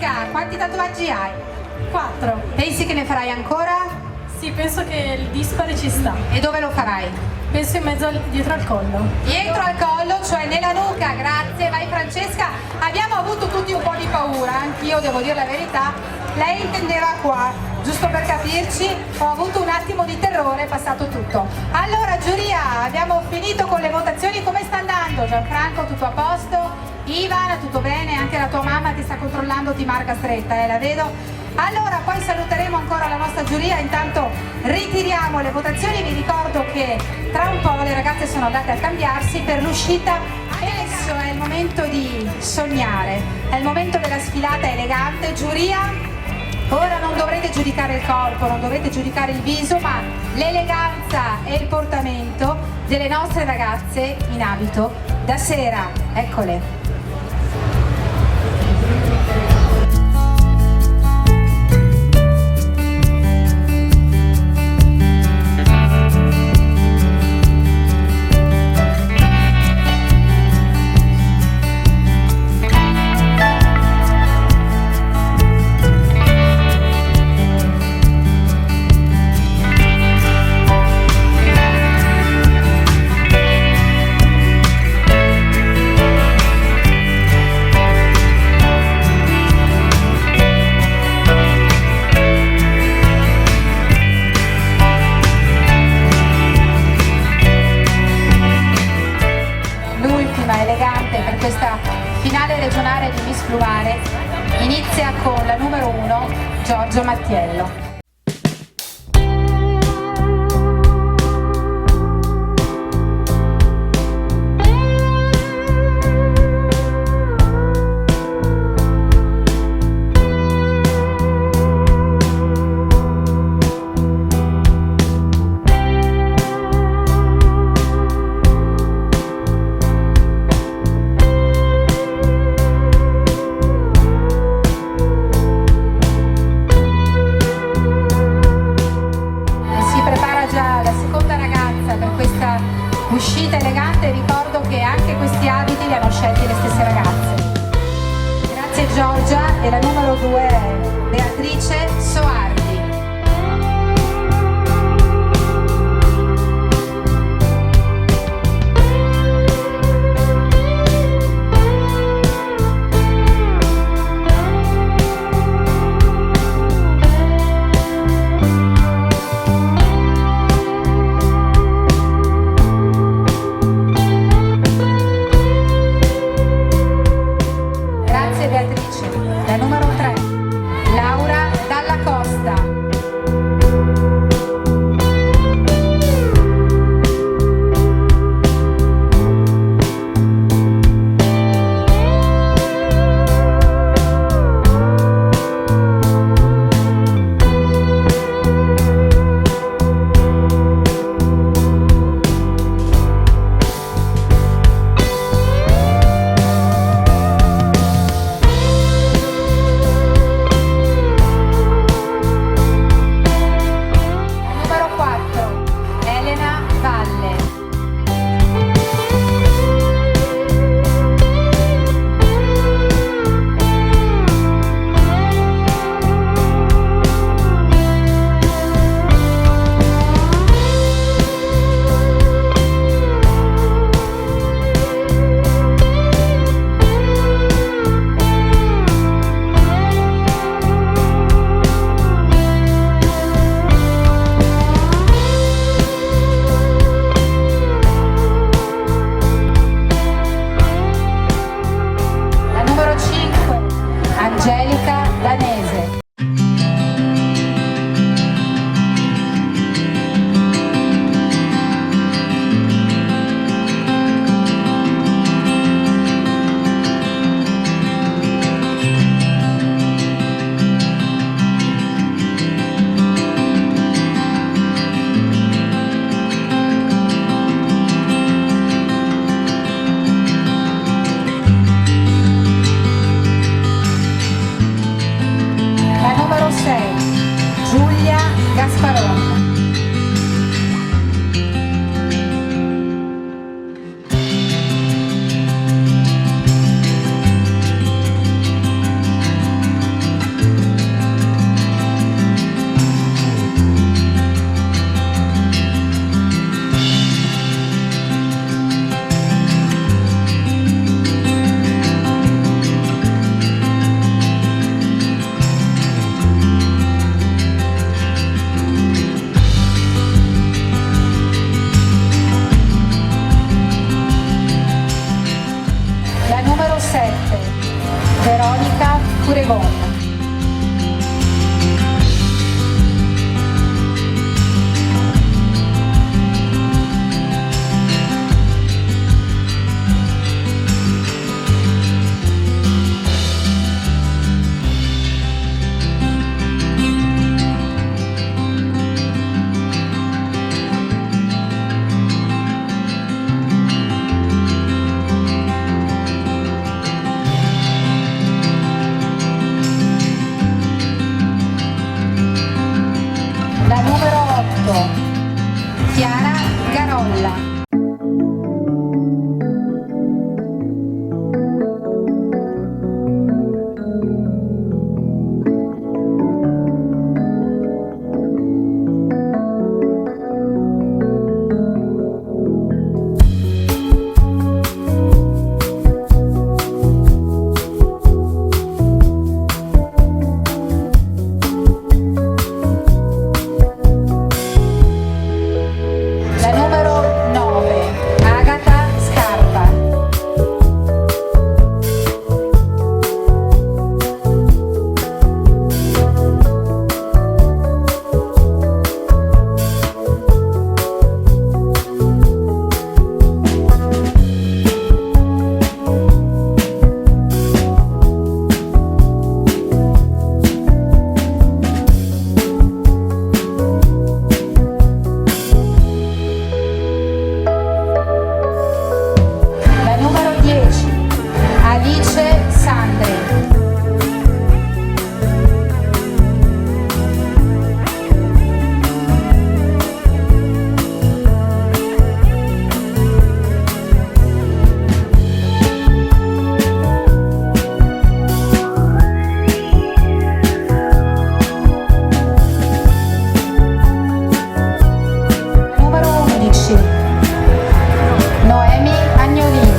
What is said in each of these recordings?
Francesca, quanti tatuaggi hai? 4. Pensi che ne farai ancora? Sì, penso che il dispari ci sta. E dove lo farai? Penso in mezzo dietro al collo. Dietro al collo, cioè nella nuca, grazie, vai Francesca. Abbiamo avuto tutti un po' di paura, anch'io devo dire la verità. Lei intendeva qua, giusto per capirci, ho avuto un attimo di terrore, è passato tutto. Allora giuria, abbiamo finito con le votazioni, come sta andando? Gianfranco, tutto a posto? Ivan, tutto bene? Anche la tua mamma ti sta controllando, ti marca stretta, la vedo. Allora poi saluteremo ancora la nostra giuria, intanto ritiriamo le votazioni, vi ricordo che tra un po' le ragazze sono andate a cambiarsi per l'uscita. Adesso è il momento di sognare, è il momento della sfilata elegante. Giuria, ora non dovrete giudicare il corpo, non dovete giudicare il viso, ma l'eleganza e il portamento delle nostre ragazze in abito da sera, eccole. Elegante per questa finale regionale di Miss Plumare inizia con la numero 1 Giorgio Mattiello. Uscita elegante, ricordo che anche questi abiti li hanno scelti le stesse ragazze. Grazie Giorgia, e la numero 2 è Beatrice Soardi. La numero 3, Laura Dalla Costa. Yvonne. La numero 8, Chiara Garolla. La numero 9, Agata Scarpa. La numero 10, Alice Sandri. Numero 11, Noemi Agnolini.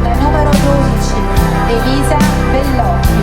La numero 12, Elisa Bellocchi.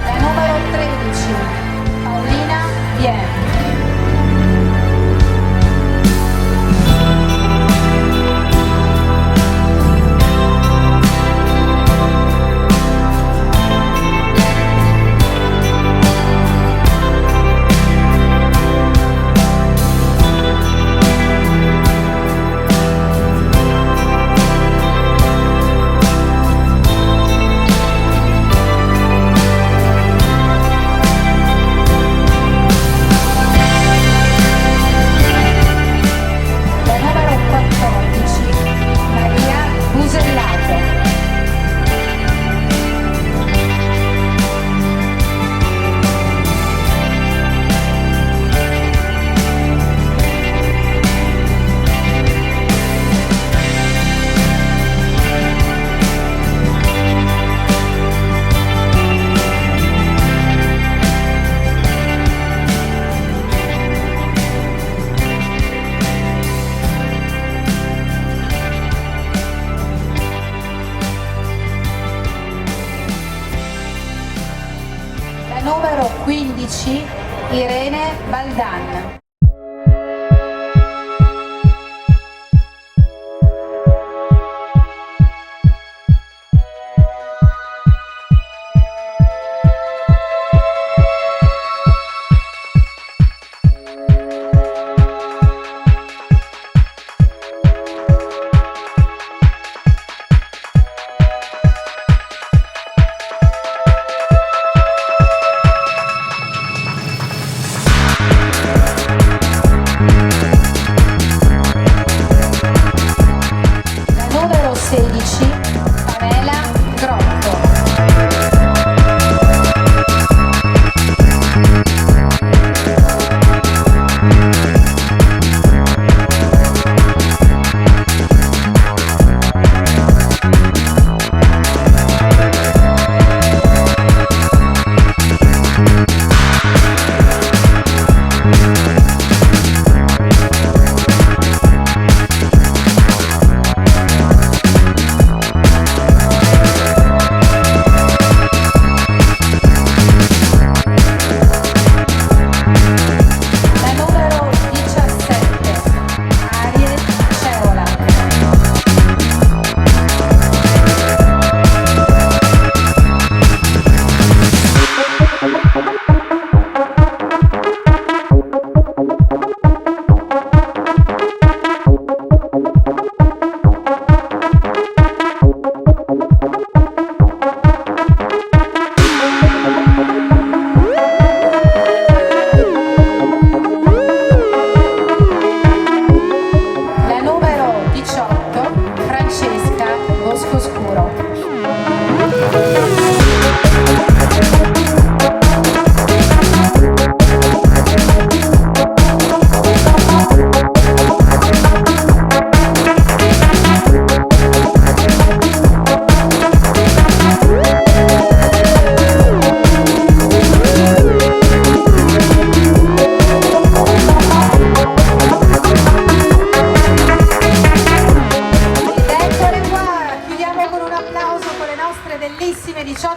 La numero 13, Paolina Bien. La numero 14, Maria Busellato. La numero 15, Irene Baldan.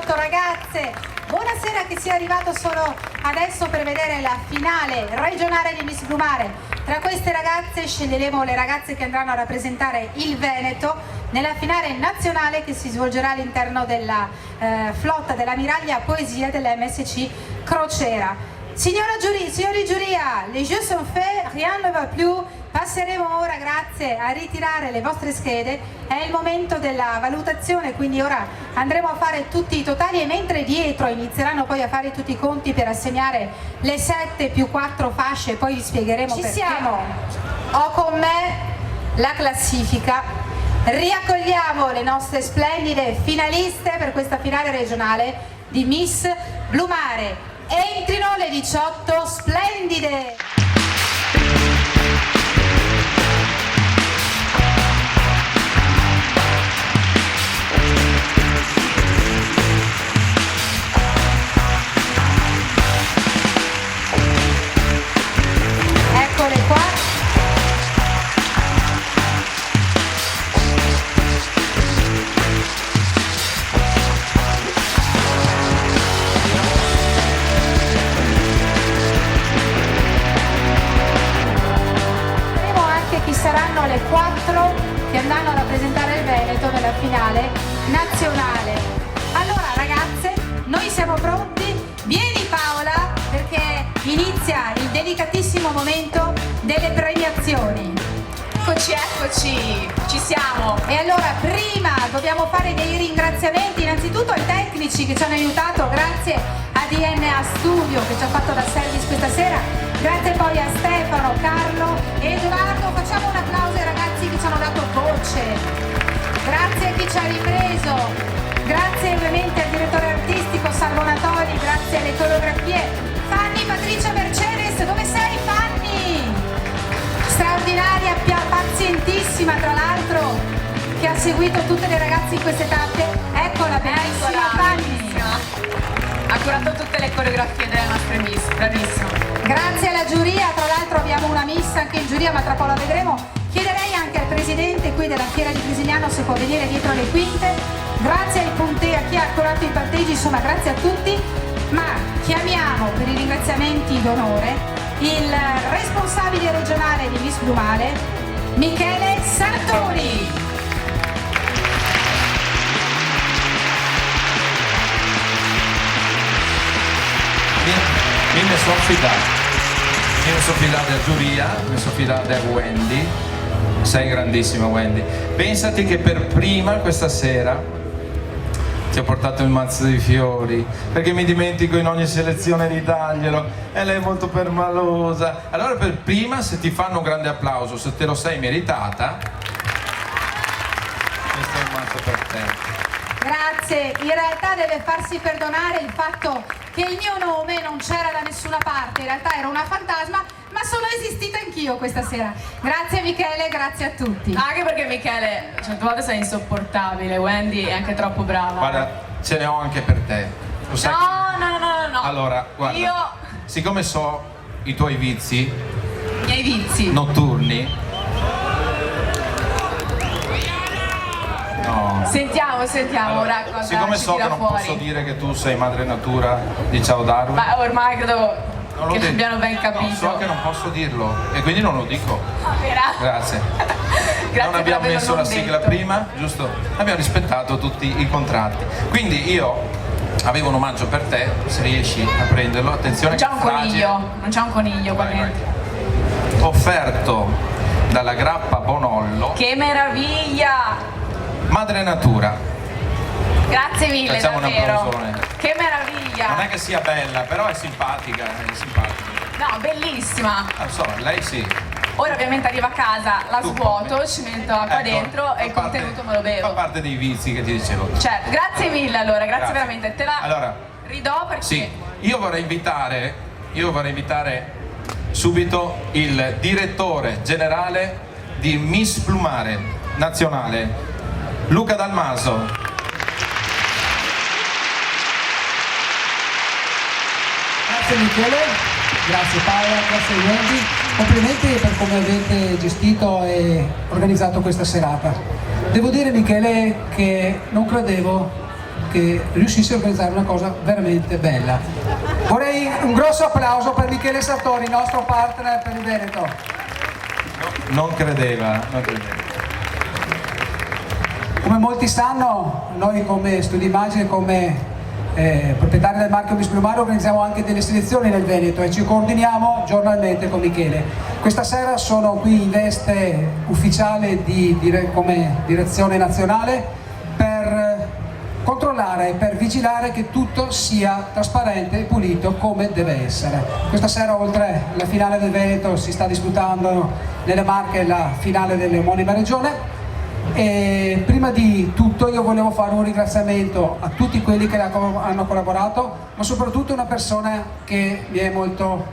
18 ragazze. Buonasera, che sia arrivato solo adesso per vedere la finale regionale di Miss Blumare. Tra queste ragazze sceglieremo le ragazze che andranno a rappresentare il Veneto nella finale nazionale che si svolgerà all'interno della flotta dell'ammiraglia Poesia dell'MSC Crociera. Signori giuria, les jeux sont faits, rien ne va plus. Passeremo ora, grazie, a ritirare le vostre schede. È il momento della valutazione, quindi ora andremo a fare tutti i totali e mentre dietro inizieranno poi a fare tutti i conti per assegnare le 7 più 4 fasce, poi vi spiegheremo perché. Ci siamo! Ho con me la classifica. Riaccogliamo le nostre splendide finaliste per questa finale regionale di Miss Blumare. Entrino le 18 splendide! Eccole qua. Vedremo anche chi saranno le 4 che andranno a rappresentare il Veneto nella finale nazionale. Allora ragazze, noi siamo pronti. Vieni Paola, perché inizia il delicatissimo momento delle premiazioni. Eccoci, ci siamo. E allora prima dobbiamo fare dei ringraziamenti innanzitutto ai tecnici che ci hanno aiutato, grazie a DNA Studio che ci ha fatto da service questa sera, grazie poi a Stefano, Carlo e Edoardo. Facciamo un applauso ai ragazzi che ci hanno dato voce, grazie a chi ci ha ripreso, grazie ovviamente al direttore artistico Salvo Natoli, grazie alle coreografie. Fanny Patricia Mercedes, dove sei Fanny? Straordinaria, pazientissima tra l'altro, che ha seguito tutte le ragazze in queste tappe. Eccola, bellissima Fanny. Ha curato tutte le coreografie delle nostre miss, bravissima. Grazie alla giuria, tra l'altro abbiamo una miss anche in giuria, ma tra poco la vedremo. Chiederei anche al presidente qui della Fiera di Presigliano se può venire dietro le quinte. Grazie ai punteggi, a chi ha curato i parteggi, insomma grazie a tutti. Ma chiamiamo per i ringraziamenti d'onore il responsabile regionale di Miss Blumare, Michele Sartori. Mi sono fidato a giuria, mi sono fidato a Wendy. Sei grandissima Wendy. Pensati che per prima questa sera ti ho portato il mazzo di fiori perché mi dimentico in ogni selezione di darglielo e lei è molto permalosa. Allora per prima, se ti fanno un grande applauso, se te lo sei meritata, questo è il mazzo per te. Grazie, in realtà deve farsi perdonare il fatto che il mio nome non c'era da nessuna parte, in realtà era una fantasma, ma sono esistita anch'io questa sera. Grazie Michele, grazie a tutti. Anche perché Michele certe volte sei insopportabile, Wendy è anche troppo brava. Guarda, ce ne ho anche per te. Lo sai No. Allora, guarda, Io, siccome so i tuoi vizi i miei vizi. notturni, no. Sentiamo, Allora, ora cosa siccome ci so che tira non fuori. posso dire che tu sei madre natura di Ciao Darwin, Ma ormai credo non lo che dico. abbiano ben capito. No, so che non posso dirlo e quindi non lo dico. Grazie. Grazie Non per abbiamo averlo messo la non sigla detto. prima, giusto? Abbiamo rispettato tutti i contratti. Quindi io avevo un omaggio per te, se riesci a prenderlo. Attenzione, Non c'è un che è fragile. coniglio, non c'è un coniglio qua Vai, dentro. vai. Offerto dalla grappa Bonollo, Che meraviglia! Madre Natura. Grazie mille, Facciamo un davvero. applausone. Che meraviglia! Non è che sia bella, però è simpatica, è simpatica. No, bellissima. Non so, lei sì. Ora ovviamente arrivo a casa, la Tu svuoto, come? ci metto acqua Ecco, dentro e il fa parte- contenuto me lo Fa bevo. parte dei vizi che ti dicevo. Certo, grazie mille allora, grazie veramente. Te la Allora, ridò perché sì, io vorrei invitare subito il direttore generale di Miss Blumare nazionale, Luca Dalmaso. Grazie Michele, grazie Paola, grazie Wendy, complimenti per come avete gestito e organizzato questa serata. Devo dire Michele che non credevo che riuscissi a organizzare una cosa veramente bella. Vorrei un grosso applauso per Michele Sartori, nostro partner per il Veneto. Non credeva. Come molti sanno, noi come Studio Immagine, come proprietari del marchio Miss Blumare, organizziamo anche delle selezioni nel Veneto e ci coordiniamo giornalmente con Michele. Questa sera sono qui in veste ufficiale come direzione nazionale per controllare, per vigilare che tutto sia trasparente e pulito come deve essere. Questa sera, oltre alla finale del Veneto, si sta disputando nelle Marche la finale dell'omonima regione. E prima di tutto io volevo fare un ringraziamento a tutti quelli che hanno collaborato, ma soprattutto una persona che mi è molto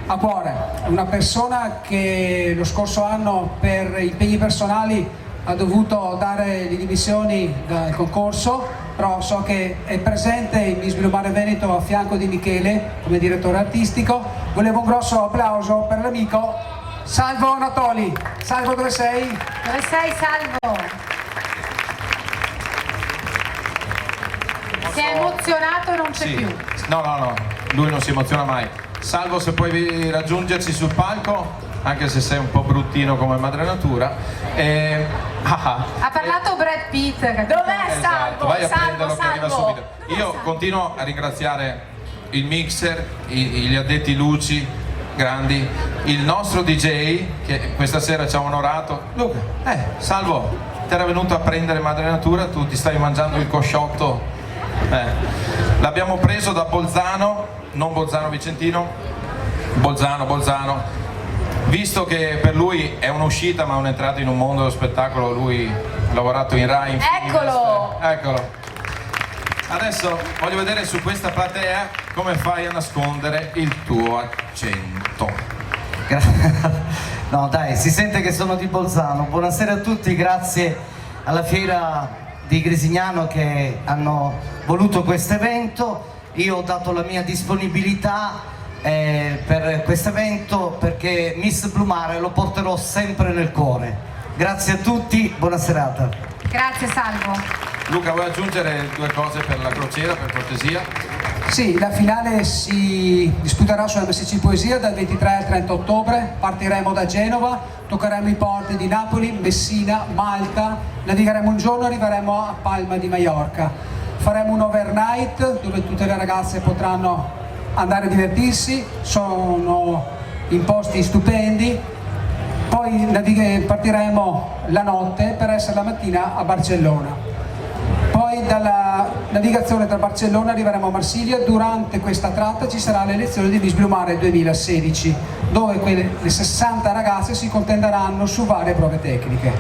a cuore, una persona che lo scorso anno per impegni personali ha dovuto dare le dimissioni dal concorso, però so che è presente in Miss Blumare Veneto a fianco di Michele come direttore artistico. Volevo un grosso applauso per l'amico Salvo Natoli. Salvo, dove sei? Dove sei, Salvo? Si è emozionato e non c'è Sì. più. No, lui non si emoziona mai. Salvo, se puoi raggiungerci sul palco, anche se sei un po' bruttino come madre natura. Ha parlato Brad Pitt. Dov'è Esatto, Salvo? vai a Salvo, prenderlo che arriva Salvo. subito. Io continuo a ringraziare il mixer, gli addetti luci grandi, il nostro DJ che questa sera ci ha onorato. Luca, Salvo, ti era venuto a prendere madre natura, tu ti stai mangiando il cosciotto. L'abbiamo preso da Bolzano, non Bolzano Vicentino, Bolzano. Visto che per lui è un'uscita ma un'entrata in un mondo dello spettacolo, lui ha lavorato in Rai. Eccolo. Adesso voglio vedere su questa platea come fai a nascondere il tuo accento. No dai, si sente che sono di Bolzano. Buonasera a tutti, grazie alla Fiera di Grisignano che hanno voluto questo evento. Io ho dato la mia disponibilità per questo evento perché Miss Blumare lo porterò sempre nel cuore. Grazie a tutti, buona serata. Grazie, Salvo. Luca, vuoi aggiungere due cose per la crociera, per cortesia? Sì, la finale si disputerà sulla MSC Poesia dal 23 al 30 ottobre, partiremo da Genova, toccheremo i porti di Napoli, Messina, Malta, navigheremo un giorno e arriveremo a Palma di Maiorca. Faremo un overnight dove tutte le ragazze potranno andare a divertirsi, sono in posti stupendi, poi partiremo la notte per essere la mattina a Barcellona. Poi dalla navigazione tra Barcellona arriveremo a Marsiglia. Durante questa tratta ci sarà l'elezione di Miss Blumare 2016, dove le 60 ragazze si contenderanno su varie prove tecniche.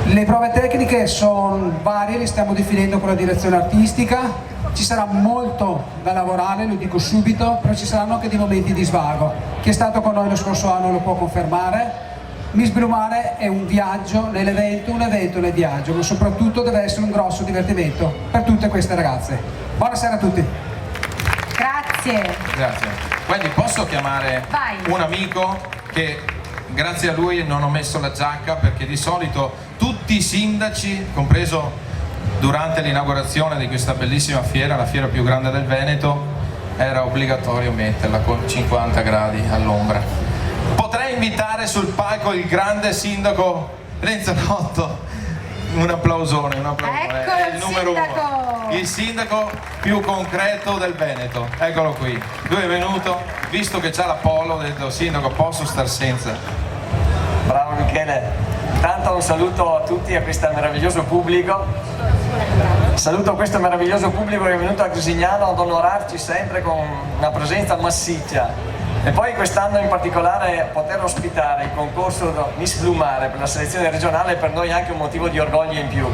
Le prove tecniche sono varie, le stiamo definendo con la direzione artistica, ci sarà molto da lavorare, lo dico subito, però ci saranno anche dei momenti di svago. Chi è stato con noi lo scorso anno lo può confermare. Miss Blumare è un viaggio nell'evento, un evento nel viaggio, ma soprattutto deve essere un grosso divertimento per tutte queste ragazze. Buonasera a tutti. Grazie. Quindi posso chiamare Vai. un amico che grazie a lui non ho messo la giacca, perché di solito tutti i sindaci, compreso durante l'inaugurazione di questa bellissima fiera, la fiera più grande del Veneto, era obbligatorio metterla con 50 gradi all'ombra. Potrei invitare sul palco il grande sindaco Renzo Notto. Un applausone. Eccolo È il numero sindaco. uno, il sindaco più concreto del Veneto. Eccolo qui. Lui è venuto, visto che c'ha la polo, ha detto: sindaco, posso star senza? Bravo Michele. Intanto un saluto a tutti, a questo meraviglioso pubblico. Saluto questo meraviglioso pubblico che è venuto a Grisignano ad onorarci sempre con una presenza massiccia. E poi quest'anno in particolare poter ospitare il concorso Miss Blumare per la selezione regionale è per noi anche un motivo di orgoglio in più.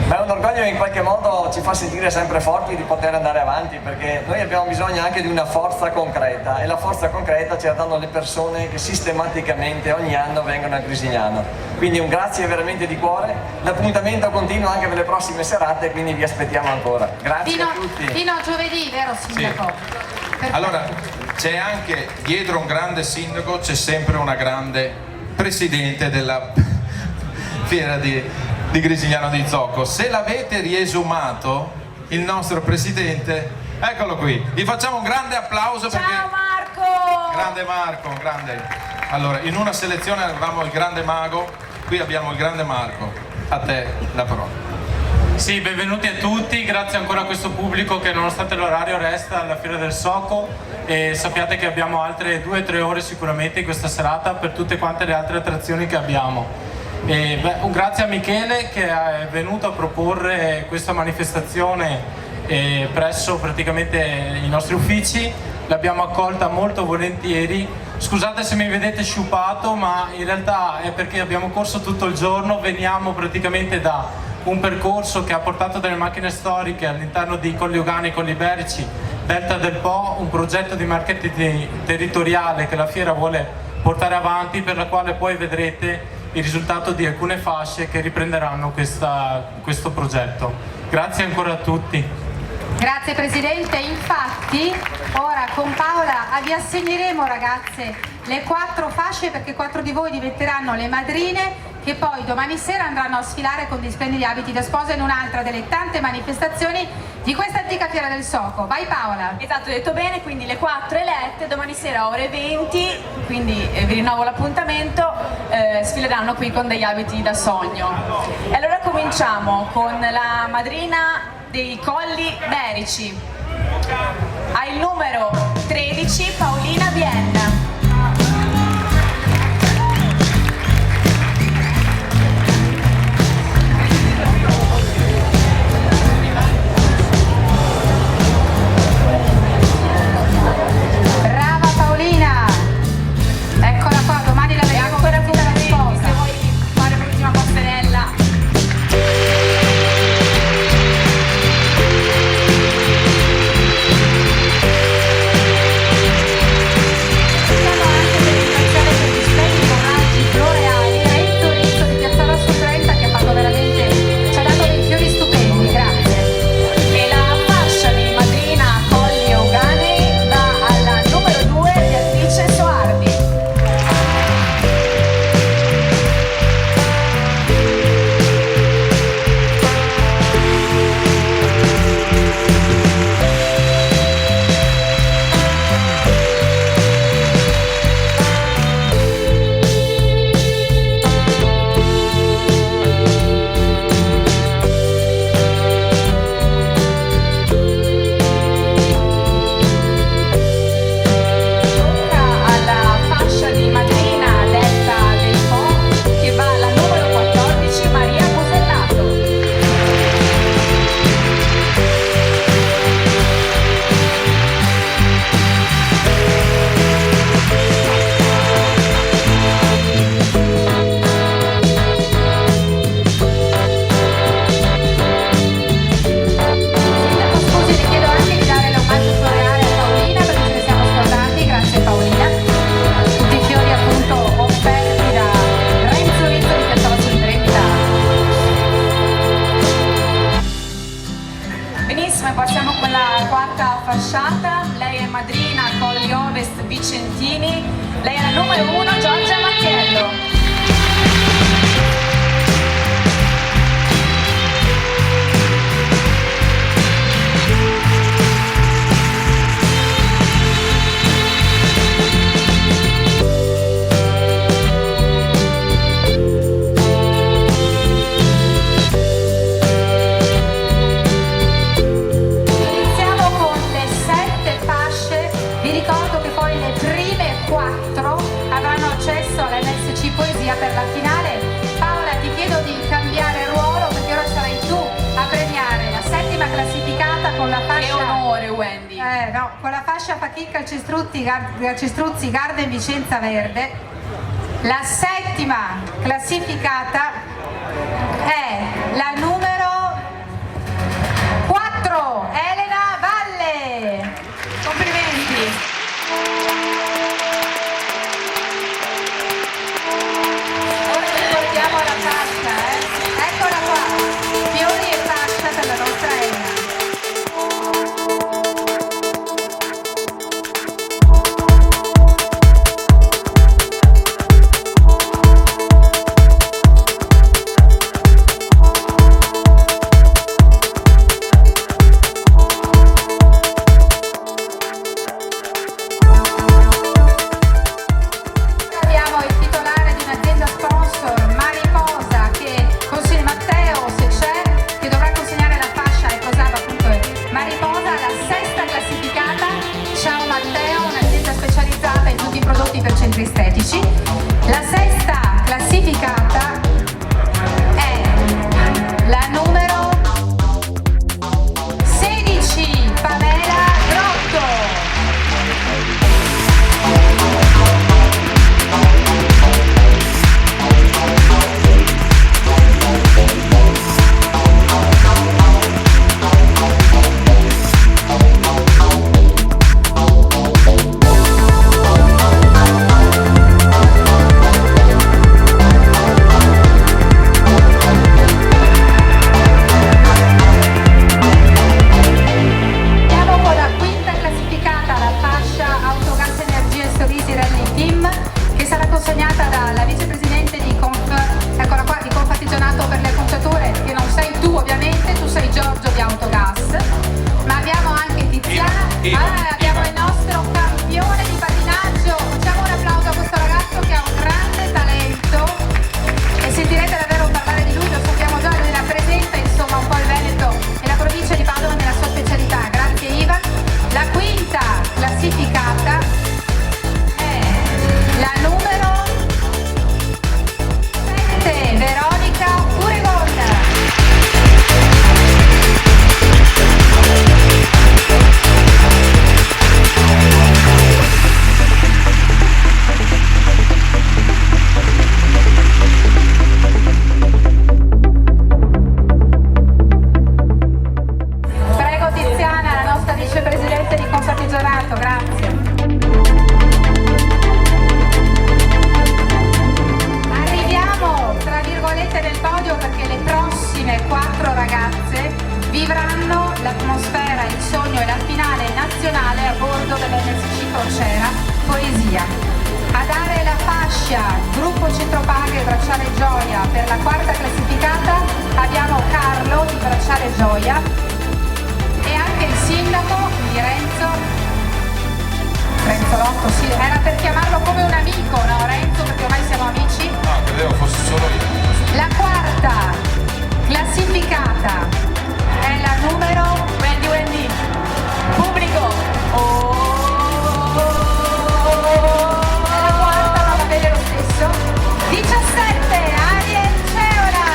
Ma è un orgoglio che in qualche modo ci fa sentire sempre forti di poter andare avanti, perché noi abbiamo bisogno anche di una forza concreta, e la forza concreta ce la danno le persone che sistematicamente ogni anno vengono a Grisignano. Quindi un grazie veramente di cuore, l'appuntamento continua anche per le prossime serate, quindi vi aspettiamo ancora. Grazie a tutti. Fino a giovedì, vero sindaco? Sì. Allora, c'è anche dietro un grande sindaco, c'è sempre una grande presidente della fiera di Grisignano di Zocco. Se l'avete riesumato, il nostro presidente. Eccolo qui, gli facciamo un grande applauso perché... Ciao Marco! Grande Marco, grande. Allora, in una selezione avevamo il grande Mago, qui abbiamo il grande Marco. A te la parola. Sì, benvenuti a tutti, grazie ancora a questo pubblico che nonostante l'orario resta alla Fiera del Soco, e sappiate che abbiamo altre 2 o 3 ore sicuramente in questa serata per tutte quante le altre attrazioni che abbiamo. Un grazie a Michele che è venuto a proporre questa manifestazione presso praticamente i nostri uffici, l'abbiamo accolta molto volentieri. Scusate se mi vedete sciupato, ma in realtà è perché abbiamo corso tutto il giorno, veniamo praticamente da un percorso che ha portato delle macchine storiche all'interno di Colli Euganei, Colli Iberici, Delta del Po, un progetto di marketing territoriale che la fiera vuole portare avanti, per la quale poi vedrete il risultato di alcune fasce che riprenderanno questo progetto. Grazie ancora a tutti. Grazie Presidente, infatti ora con Paola vi assegneremo, ragazze, le 4 fasce, perché 4 di voi diventeranno le madrine che poi domani sera andranno a sfilare con gli splendidi abiti da sposa in un'altra delle tante manifestazioni di questa antica Fiera del Soco. Vai Paola! Esatto, hai detto bene, quindi le 4 elette domani sera ore 20, quindi vi rinnovo l'appuntamento, sfileranno qui con degli abiti da sogno. E allora cominciamo con la madrina dei Colli Iberici. Ha il numero 13, Paolina Vienna. Brava Paolina! Eccola qua, domani la vediamo ancora più dalla sposa. Se vuoi fare l'ultima passerella. Siamo anche per ringraziare per gli splendidi omaggi floreali Renzo Rizzo di Piazza Rosso 30 che ha fatto veramente, ci ha dato dei fiori stupendi, grazie. E la fascia di madrina Colli Euganei va alla numero 2, Beatrice Soardi. Tocca alla fascia di madrina Delta del Po che va alla numero 14, Maria Busellato. Sindaco, scusi, le chiedo anche di dare l'omaggio floreale a Paolina perché ce ne siamo scordati, grazie Paolina. Tutti i fiori appunto offerti da Renzo Rizzo di Piazza Rosso 30. Benissimo, e passiamo con la quarta fasciata. Lei è madrina Colli Ovest Vicentini. Lei è la numero 1, Giorgia Macchiello. Iniziamo con le 7 fasce, vi ricordo che poi le prime 4 avranno accesso all'MSC Poesia per la finale. Paola, ti chiedo di cambiare ruolo perché ora sarai tu a premiare la 7ª classificata con la fascia... Che onore, Wendy. No, con la fascia Fachin Calcestruzzi Garden Vicenza Verde. La 7ª classificata è la numero 4, Elena Valle. Complimenti. Ora ci portiamo alla fascia, Eccola qua, fiori e fascia per la nostra Elena. Abbiamo il nostro campione di patinaggio. Facciamo un applauso a questo ragazzo che ha un grande talento e sentirete davvero parlare di lui, lo sappiamo già, lui rappresenta insomma un po' il Veneto e la provincia di Padova nella sua specialità. Grazie Ivan. La quinta classificata è la numero 7, Veronica Furegon. Prego Tiziana, la nostra vicepresidente di Confartigianato, grazie. Arriviamo, tra virgolette, nel podio perché le prossime 4 ragazze vivranno l'atmosfera, il sogno e la finale nazionale a bordo dell'MSC Crociera Poesia. A dare la fascia Gruppo Centropaghe Bracciale Gioia per la quarta classificata abbiamo Carlo di Bracciale Gioia e anche il sindaco, quindi Renzo Lotto, sì, era per chiamarlo come un amico, no Renzo, perché ormai siamo amici. No, credevo fosse solo io. La quarta classificata è la numero Wendy, pubblico. la quarta, ma va bene lo stesso. 17, Ariel Ceola.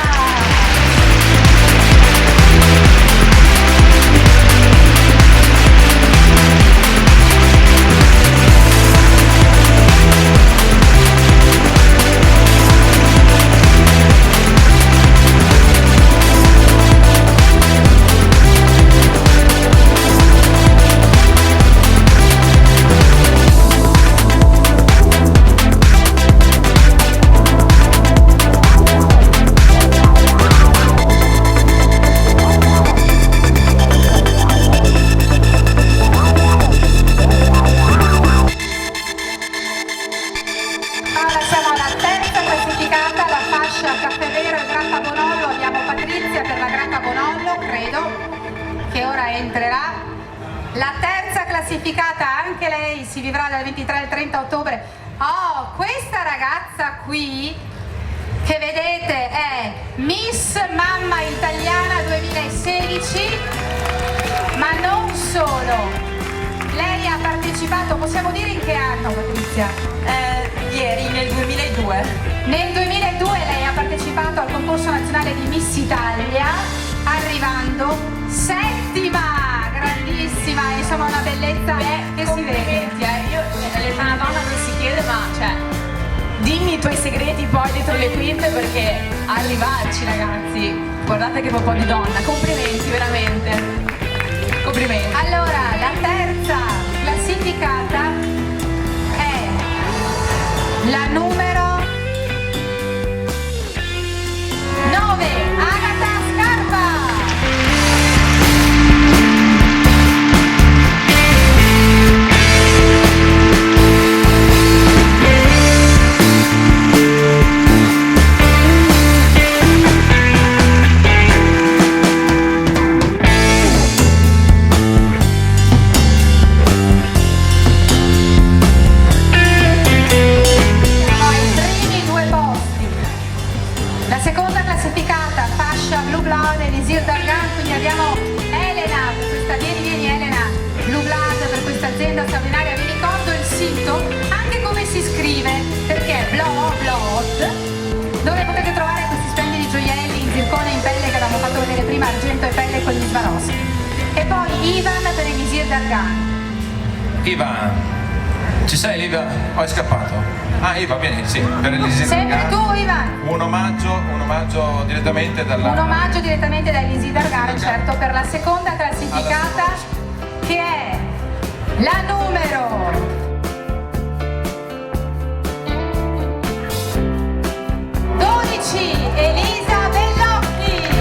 Ora siamo alla terza classificata, la fascia Caffevero e Grappa Bonollo. Abbiamo Patrizia per la Grappa Bonollo, credo, che ora entrerà. La terza classificata, anche lei si vivrà dal 23 al 30 ottobre. Oh, questa ragazza qui, che vedete è Miss Mamma Italiana 2016, ma non solo. Lei ha partecipato, possiamo dire in che anno Patrizia? Ieri, nel 2002. Nel 2002 lei ha partecipato al concorso nazionale di Miss Italia, arrivando settima, grandissima, insomma una bellezza che si vede. Io, l'età una donna non si chiede, ma cioè, dimmi i tuoi segreti poi dietro le quinte perché arrivarci ragazzi, guardate che po' di donna, complimenti veramente. Complimenti. Allora, la terza classificata è la numero 9, Agata Scarpa. Siamo ai primi 2 posti. La seconda classificata, fascia Blue Blood Elisir Dargan, quindi abbiamo Elena, per questa, vieni Elena, Blue Blood per questa azienda straordinaria. Vi ricordo il sito, anche come si scrive, perché è Blood, dove potete trovare questi splendidi gioielli in zircone e in pelle che avevamo fatto vedere prima, argento e pelle con gli Swarovski. E poi Ivan per Elisir Dargan. Ivan, ci sei Ivan? Oh, è scappato. Ah, Ivan, vieni, sì, per Elisir Sempre Dargan. tu Ivan. Un omaggio direttamente dalla... Un omaggio direttamente da Elisir Dargan, certo, per la seconda classificata che è la numero 12, Elisa Bellocchi.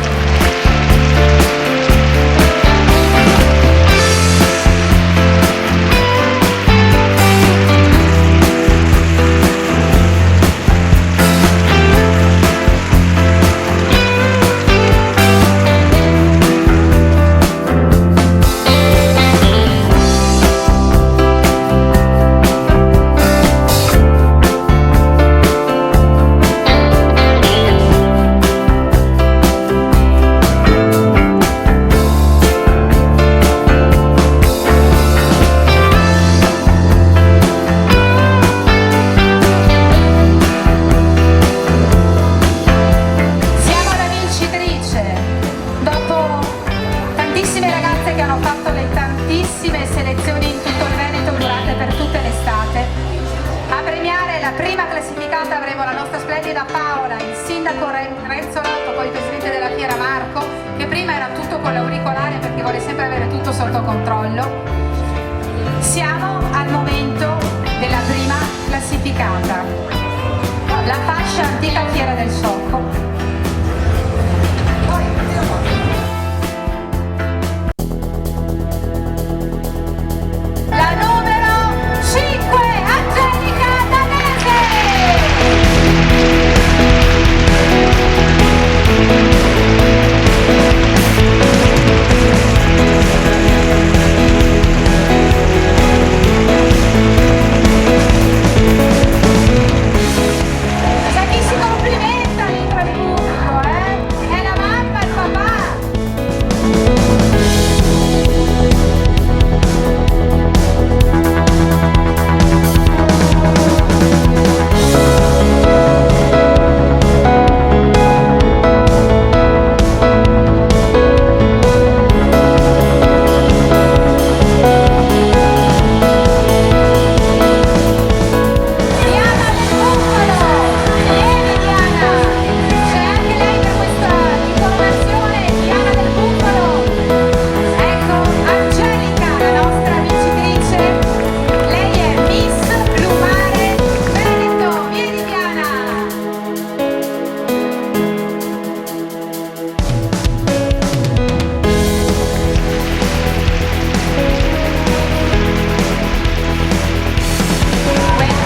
Siamo al momento della prima classificata, la fascia antica Fiera del Soco. La numero 5, Angelica Danese! C'è chi si complimenta dentro il pubblico, È la mamma e il papà! Diana del Buffalo, vieni Diana, c'è anche lei per questa informazione, Diana del Buffalo. Ecco Angelica, la nostra vincitrice, lei è Miss Plumare Veneto, vieni Diana. Quindi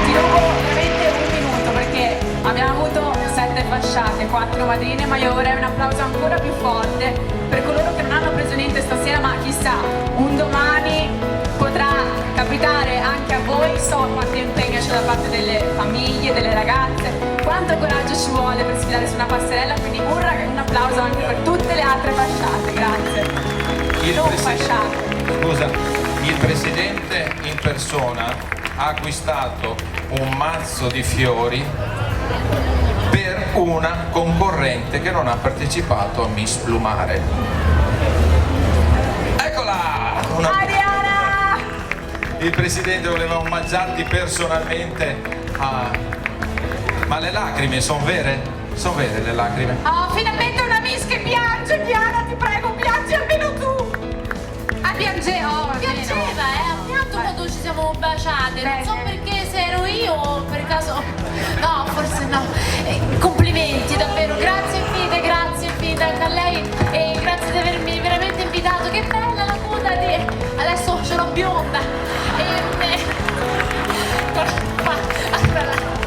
ti rubo veramente un minuto perché abbiamo avuto 7 fasciate, 4 madrine, ma io vorrei un applauso ancora più forte per coloro che non hanno preso niente stasera, ma chissà, un domani potrà capitare anche a voi. So quanto impegno c'è da parte delle famiglie, delle ragazze, quanto coraggio ci vuole per sfilare su una passerella, quindi un applauso anche per tutte le altre fasciate, grazie. Non fasciate. Scusa, il presidente in persona ha acquistato un mazzo di fiori per una concorrente che non ha partecipato a Miss Plumare. Eccola! Ariana! Il presidente voleva omaggiarti personalmente Ma le lacrime sono vere? Sono vere le lacrime? Oh, finalmente una Miss che piange, Diana, ti prego, piangi almeno tu. Ah, piange, oh, Piaceva, ha pianto quando ci siamo baciate. Non so perché, se ero io o per caso. No, forse no. Complimenti, davvero. Grazie infinite anche a lei. E grazie di avermi veramente invitato. Che bella la coda di. Adesso ce l'ho bionda. Aspetta.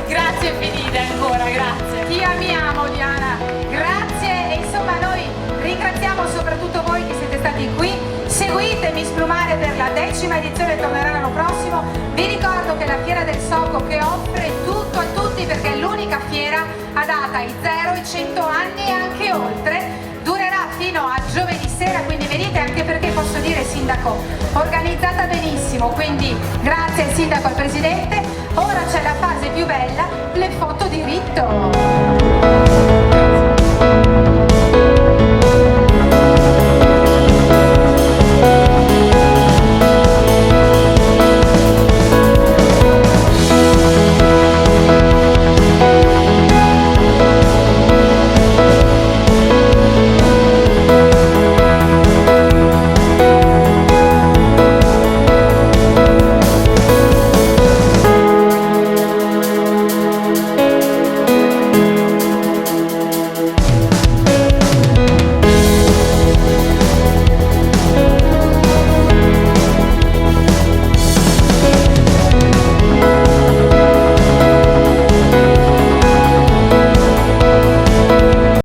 Grazie infinite ancora, grazie. Ti amiamo Diana, grazie e insomma noi ringraziamo soprattutto voi che siete stati qui. Seguite Miss Plumare per la 10ª edizione, tornerà l'anno prossimo. Vi ricordo che la Fiera del Soco che offre tutto a tutti perché è l'unica fiera adatta ai 0 ai 100 anni e anche oltre. Durerà fino a giovedì sera, quindi venite anche perché posso dire sindaco, organizzata benissimo, quindi grazie al sindaco e al presidente. Ora c'è la fase più bella, le foto di ritto.